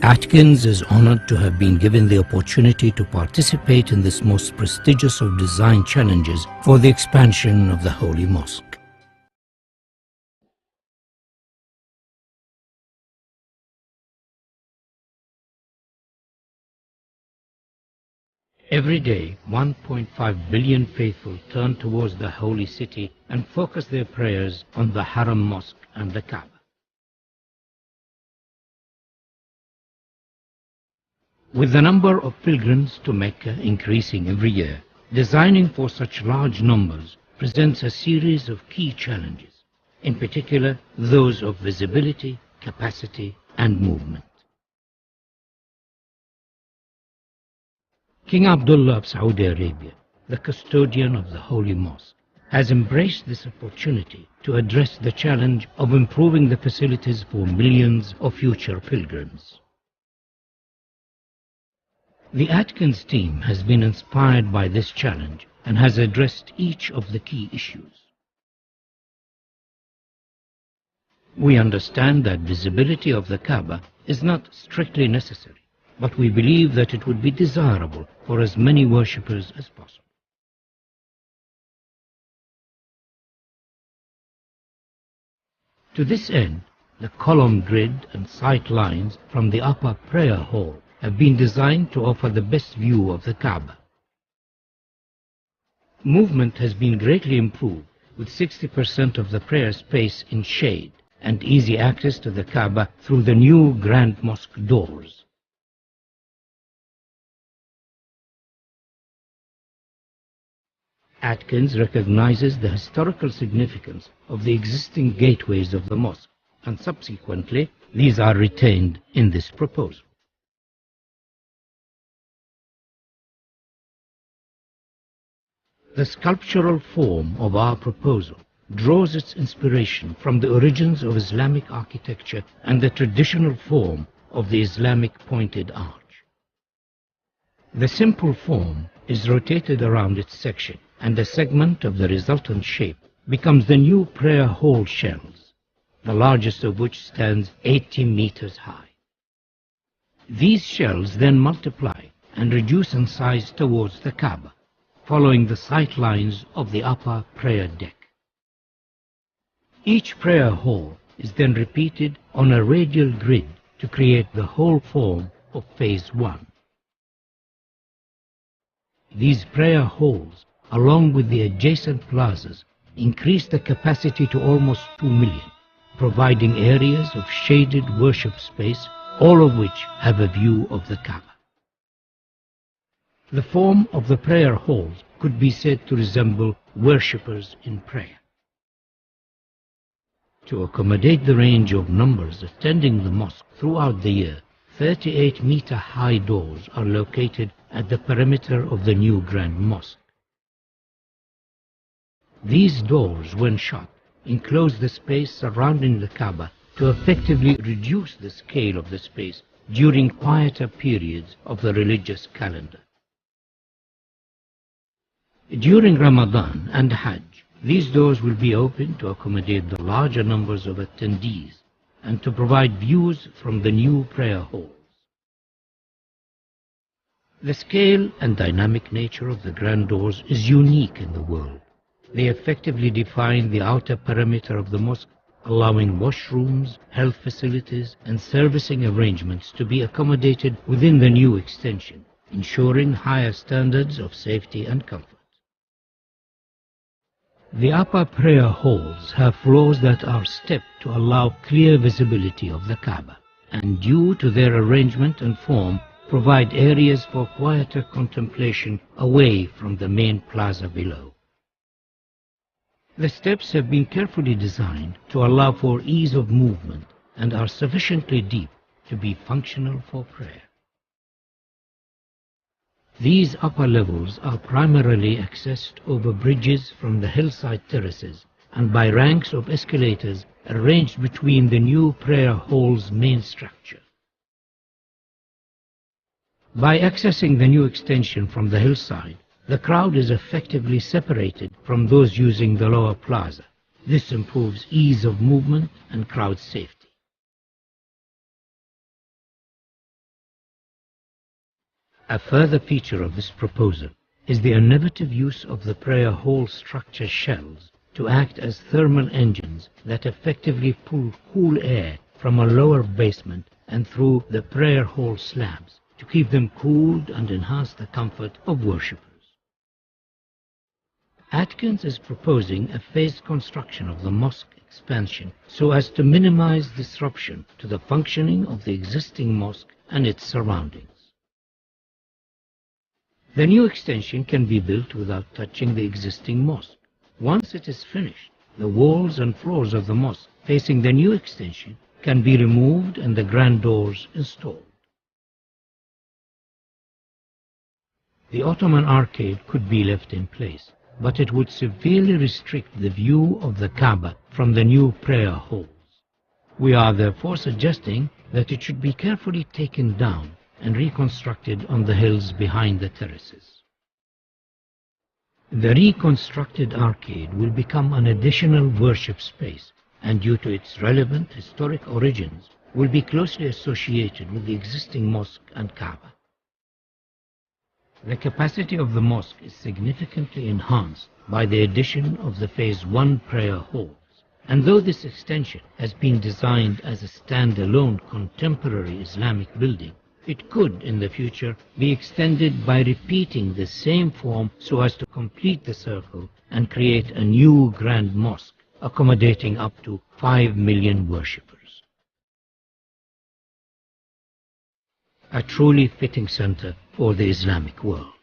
Atkins is honored to have been given the opportunity to participate in this most prestigious of design challenges for the expansion of the Holy Mosque. Every day, 1.5 billion faithful turn towards the holy city and focus their prayers on the Haram Mosque and the Kaaba. With the number of pilgrims to Mecca increasing every year, designing for such large numbers presents a series of key challenges, in particular those of visibility, capacity, and movement. King Abdullah of Saudi Arabia, the custodian of the Holy Mosque, has embraced this opportunity to address the challenge of improving the facilities for millions of future pilgrims. The Atkins team has been inspired by this challenge and has addressed each of the key issues. We understand that visibility of the Kaaba is not strictly necessary, but we believe that it would be desirable for as many worshippers as possible. To this end, the column grid and sight lines from the upper prayer hall have been designed to offer the best view of the Kaaba. Movement has been greatly improved, with 60% of the prayer space in shade and easy access to the Kaaba through the new Grand Mosque doors. Atkins recognizes the historical significance of the existing gateways of the mosque, and subsequently these are retained in this proposal. The sculptural form of our proposal draws its inspiration from the origins of Islamic architecture and the traditional form of the Islamic pointed arch. The simple form is rotated around its section, and a segment of the resultant shape becomes the new prayer hall shells, the largest of which stands 80 meters high. These shells then multiply and reduce in size towards the Kaaba, following the sight lines of the upper prayer deck. Each prayer hall is then repeated on a radial grid to create the whole form of phase 1. These prayer halls, along with the adjacent plazas, increase the capacity to almost 2 million, providing areas of shaded worship space, all of which have a view of the Kaaba. The form of the prayer halls could be said to resemble worshippers in prayer. To accommodate the range of numbers attending the mosque throughout the year, 38-meter high doors are located at the perimeter of the new Grand Mosque. These doors, when shut, enclose the space surrounding the Kaaba to effectively reduce the scale of the space during quieter periods of the religious calendar. During Ramadan and Hajj, these doors will be open to accommodate the larger numbers of attendees and to provide views from the new prayer halls. The scale and dynamic nature of the grand doors is unique in the world. They effectively define the outer perimeter of the mosque, allowing washrooms, health facilities, and servicing arrangements to be accommodated within the new extension, ensuring higher standards of safety and comfort. The upper prayer halls have floors that are stepped to allow clear visibility of the Kaaba, and due to their arrangement and form, provide areas for quieter contemplation away from the main plaza below. The steps have been carefully designed to allow for ease of movement and are sufficiently deep to be functional for prayer. These upper levels are primarily accessed over bridges from the hillside terraces and by ranks of escalators arranged between the new prayer hall's main structure. By accessing the new extension from the hillside, the crowd is effectively separated from those using the lower plaza. This improves ease of movement and crowd safety. A further feature of this proposal is the innovative use of the prayer hall structure shells to act as thermal engines that effectively pull cool air from a lower basement and through the prayer hall slabs to keep them cooled and enhance the comfort of worshippers. Atkins is proposing a phased construction of the mosque expansion so as to minimize disruption to the functioning of the existing mosque and its surroundings. The new extension can be built without touching the existing mosque. Once it is finished, the walls and floors of the mosque facing the new extension can be removed and the grand doors installed. The Ottoman arcade could be left in place, but it would severely restrict the view of the Kaaba from the new prayer halls. We are therefore suggesting that it should be carefully taken down and reconstructed on the hills behind the terraces. The reconstructed arcade will become an additional worship space, and due to its relevant historic origins, will be closely associated with the existing mosque and Kaaba. The capacity of the mosque is significantly enhanced by the addition of the Phase 1 prayer halls, and though this extension has been designed as a stand-alone contemporary Islamic building, it could in the future be extended by repeating the same form so as to complete the circle and create a new grand mosque accommodating up to 5 million worshippers. A truly fitting center for the Islamic world.